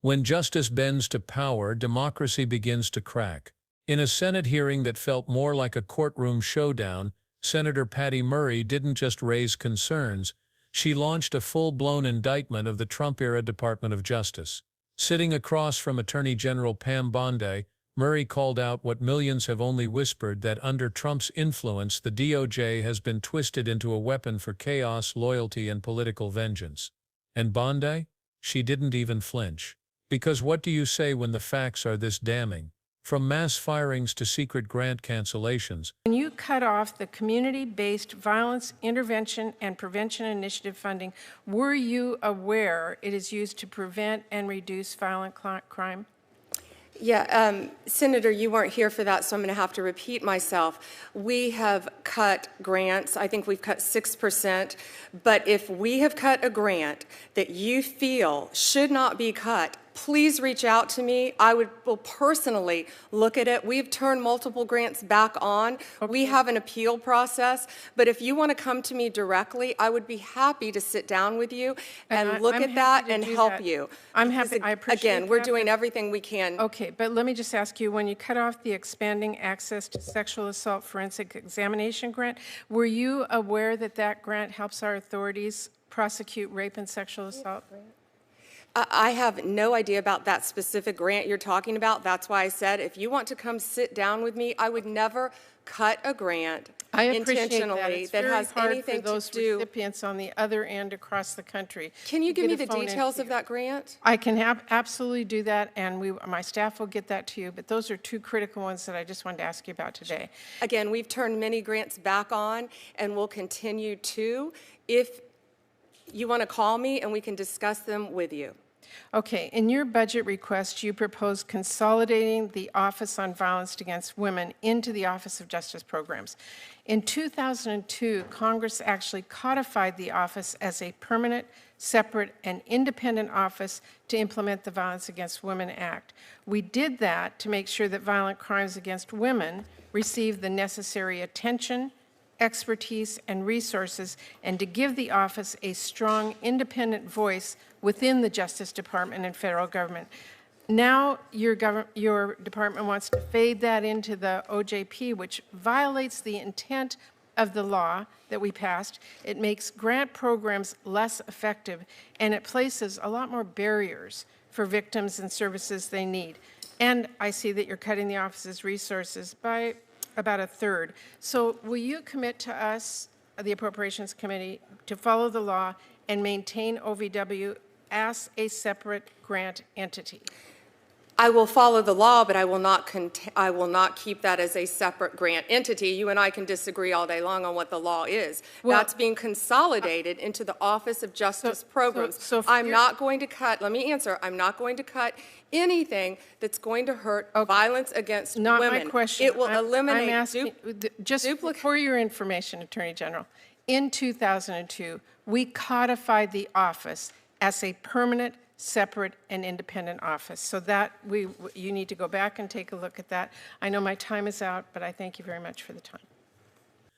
When justice bends to power, democracy begins to crack. In a Senate hearing that felt more like a courtroom showdown, Senator Patty Murray didn't just raise concerns, she launched a full-blown indictment of the Trump-era Department of Justice. Sitting across from Attorney General Pam Bondi, Murray called out what millions have only whispered, that under Trump's influence the DOJ has been twisted into a weapon for chaos, loyalty, and political vengeance. And Bondi? She didn't even flinch. Because what do you say when the facts are this damning? From mass firings to secret grant cancellations. When you cut off the community-based violence intervention and prevention initiative funding, were you aware it is used to prevent and reduce violent crime? Yeah, Senator, you weren't here for that, so I'm going to have to repeat myself. We have cut grants. I think we've cut 6%. But if we have cut a grant that you feel should not be cut, please reach out to me. I will personally look at it. We've turned multiple grants back on. Okay. We have an appeal process. But if you want to come to me directly, I would be happy to sit down with you and look at that and help you. I'm happy. I appreciate that. Again, we're doing everything we can. Okay, but let me just ask you, when you cut off the expanding access to sexual assault forensic examination grant, were you aware that that grant helps our authorities prosecute rape and sexual assault? I have no idea about that specific grant you're talking about. That's why I said if you want to come sit down with me, I would never cut a grant intentionally that has anything to do. Those recipients on the other end across the country. Can you give me the details of that grant? I can absolutely do that, and my staff will get that to you. But those are two critical ones that I just wanted to ask you about today. Again, we've turned many grants back on, and we'll continue to. If you want to call me, and we can discuss them with you. Okay, in your budget request, you propose consolidating the Office on Violence Against Women into the Office of Justice Programs. In 2002, Congress actually codified the office as a permanent, separate, and independent office to implement the Violence Against Women Act. We did that to make sure that violent crimes against women receive the necessary attention, expertise, and resources, and to give the office a strong, independent voice within the Justice Department and federal government. Now your department wants to fade that into the OJP, which violates the intent of the law that we passed. It makes grant programs less effective, and it places a lot more barriers for victims and services they need. And I see that you're cutting the office's resources by about a third. So will you commit to us, the Appropriations Committee, to follow the law and maintain OVW as a separate grant entity? I will follow the law, but I will not keep that as a separate grant entity. You and I can disagree all day long on what the law is. Well, that's being consolidated into the Office of Justice Programs. I'm not going to cut, let me answer, I'm not going to cut anything that's going to hurt violence against women. Not my question. It will eliminate. I'm asking, just for your information, Attorney General, in 2002, we codified the office as a permanent, separate, and independent office. So that you need to go back and take a look at that. I know my time is out, but I thank you very much for the time.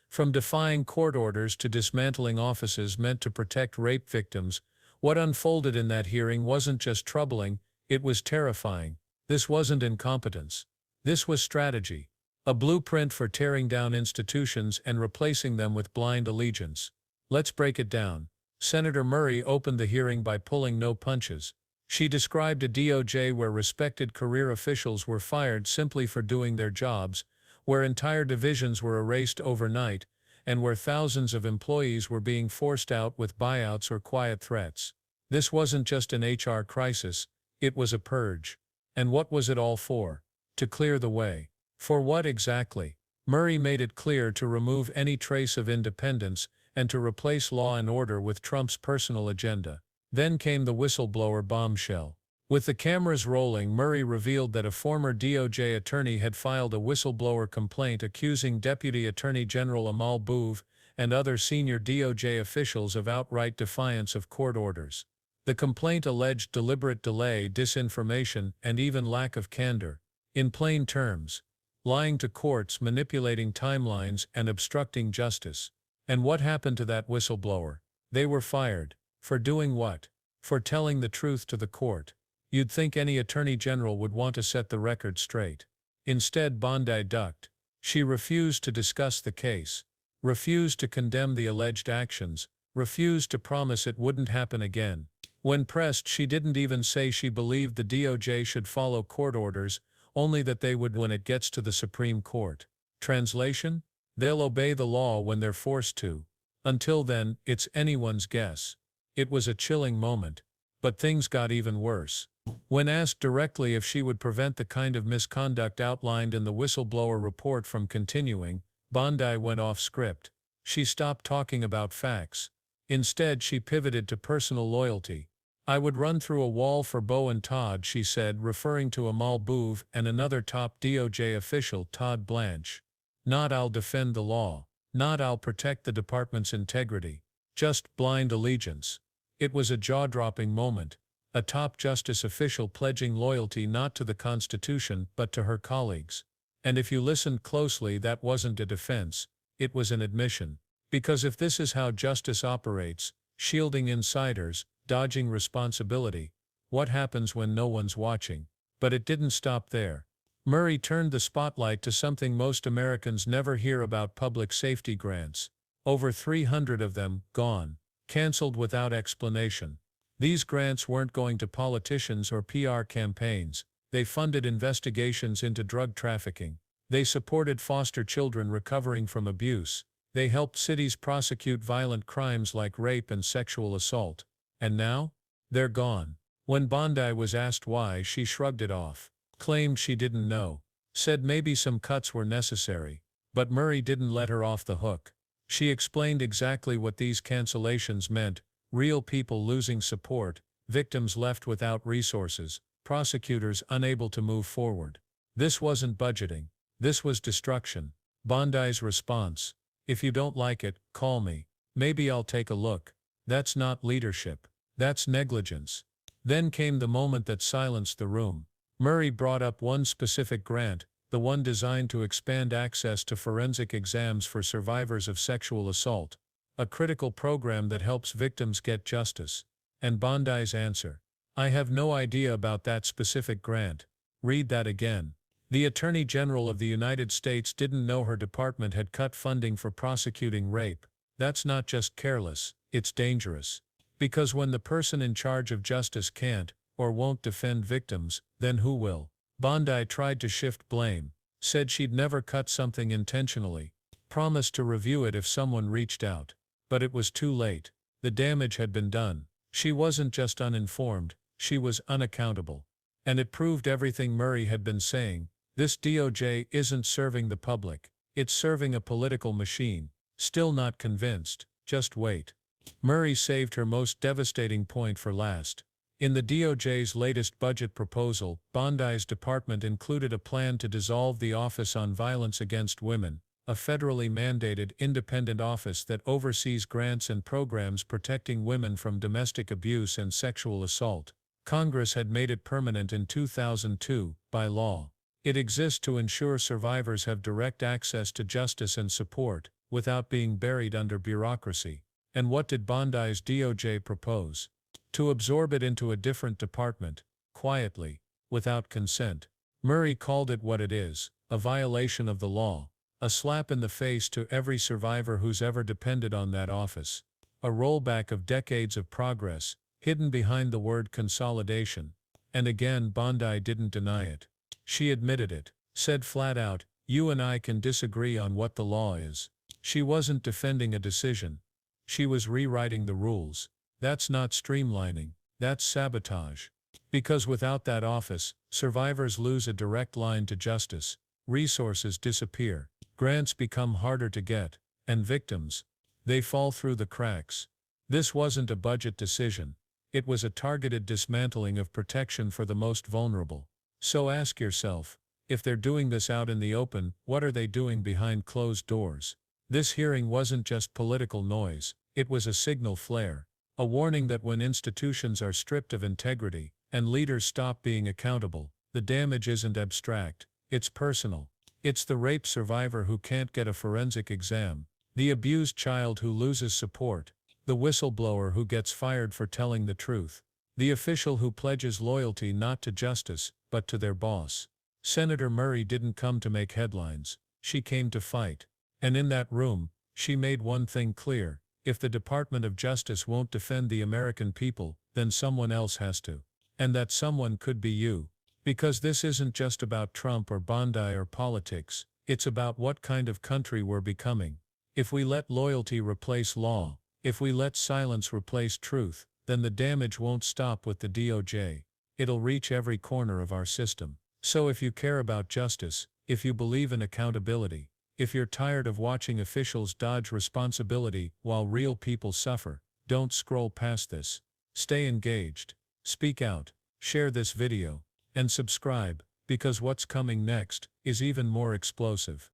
From defying court orders to dismantling offices meant to protect rape victims, what unfolded in that hearing wasn't just troubling, it was terrifying. This wasn't incompetence. This was strategy. A blueprint for tearing down institutions and replacing them with blind allegiance. Let's break it down. Senator Murray opened the hearing by pulling no punches. She described a DOJ where respected career officials were fired simply for doing their jobs, where entire divisions were erased overnight, and where thousands of employees were being forced out with buyouts or quiet threats. This wasn't just an HR crisis, it was a purge. And what was it all for? To clear the way. For what exactly? Murray made it clear to remove any trace of independence and to replace law and order with Trump's personal agenda. Then came the whistleblower bombshell. With the cameras rolling, Murray revealed that a former DOJ attorney had filed a whistleblower complaint accusing Deputy Attorney General Amal Bouv and other senior DOJ officials of outright defiance of court orders. The complaint alleged deliberate delay, disinformation, and even lack of candor. In plain terms, lying to courts, manipulating timelines, and obstructing justice. And what happened to that whistleblower? They were fired. For doing what? For telling the truth to the court. You'd think any attorney general would want to set the record straight. Instead, Bondi ducked. She refused to discuss the case, refused to condemn the alleged actions, refused to promise it wouldn't happen again. When pressed, she didn't even say she believed the DOJ should follow court orders, only that they would when it gets to the Supreme Court. Translation? They'll obey the law when they're forced to. Until then, it's anyone's guess. It was a chilling moment. But things got even worse. When asked directly if she would prevent the kind of misconduct outlined in the whistleblower report from continuing, Bondi went off script. She stopped talking about facts. Instead, she pivoted to personal loyalty. I would run through a wall for Bo and Todd, she said, referring to Amal Bouv and another top DOJ official, Todd Blanche. Not I'll defend the law. Not I'll protect the department's integrity. Just blind allegiance. It was a jaw-dropping moment. A top justice official pledging loyalty not to the Constitution but to her colleagues. And if you listened closely, that wasn't a defense, it was an admission. Because if this is how justice operates, shielding insiders, dodging responsibility, what happens when no one's watching? But it didn't stop there. Murray turned the spotlight to something most Americans never hear about: public safety grants. Over 300 of them, gone. Canceled without explanation. These grants weren't going to politicians or PR campaigns. They funded investigations into drug trafficking. They supported foster children recovering from abuse. They helped cities prosecute violent crimes like rape and sexual assault. And now? They're gone. When Bondi was asked why, she shrugged it off. Claimed she didn't know. Said maybe some cuts were necessary. But Murray didn't let her off the hook. She explained exactly what these cancellations meant: real people losing support, victims left without resources, prosecutors unable to move forward. This wasn't budgeting. This was destruction. Bondi's response: if you don't like it, call me. Maybe I'll take a look. That's not leadership. That's negligence. Then came the moment that silenced the room. Murray brought up one specific grant, the one designed to expand access to forensic exams for survivors of sexual assault, a critical program that helps victims get justice. And Bondi's answer: I have no idea about that specific grant. Read that again. The Attorney General of the United States didn't know her department had cut funding for prosecuting rape. That's not just careless, it's dangerous. Because when the person in charge of justice can't, or won't defend victims, then who will? Bondi tried to shift blame, said she'd never cut something intentionally, promised to review it if someone reached out. But it was too late. The damage had been done. She wasn't just uninformed, she was unaccountable. And it proved everything Murray had been saying: this DOJ isn't serving the public, it's serving a political machine. Still not convinced? Just wait. Murray saved her most devastating point for last. In the DOJ's latest budget proposal, Bondi's department included a plan to dissolve the Office on Violence Against Women, a federally mandated independent office that oversees grants and programs protecting women from domestic abuse and sexual assault. Congress had made it permanent in 2002, by law. It exists to ensure survivors have direct access to justice and support, without being buried under bureaucracy. And what did Bondi's DOJ propose? To absorb it into a different department, quietly, without consent. Murray called it what it is: a violation of the law, a slap in the face to every survivor who's ever depended on that office, a rollback of decades of progress, hidden behind the word consolidation. And again, Bondi didn't deny it. She admitted it, said flat out, you and I can disagree on what the law is. She wasn't defending a decision. She was rewriting the rules. That's not streamlining, that's sabotage. Because without that office, survivors lose a direct line to justice, resources disappear, grants become harder to get, and victims, they fall through the cracks. This wasn't a budget decision. It was a targeted dismantling of protection for the most vulnerable. So ask yourself, if they're doing this out in the open, what are they doing behind closed doors? This hearing wasn't just political noise, it was a signal flare. A warning that when institutions are stripped of integrity, and leaders stop being accountable, the damage isn't abstract, it's personal. It's the rape survivor who can't get a forensic exam, the abused child who loses support, the whistleblower who gets fired for telling the truth. The official who pledges loyalty not to justice, but to their boss. Senator Murray didn't come to make headlines, she came to fight. And in that room, she made one thing clear: if the Department of Justice won't defend the American people, then someone else has to. And that someone could be you. Because this isn't just about Trump or Bondi or politics, it's about what kind of country we're becoming. If we let loyalty replace law, if we let silence replace truth, then the damage won't stop with the DOJ. It'll reach every corner of our system. So if you care about justice, if you believe in accountability, if you're tired of watching officials dodge responsibility while real people suffer, don't scroll past this. Stay engaged, speak out, share this video, and subscribe, because what's coming next is even more explosive.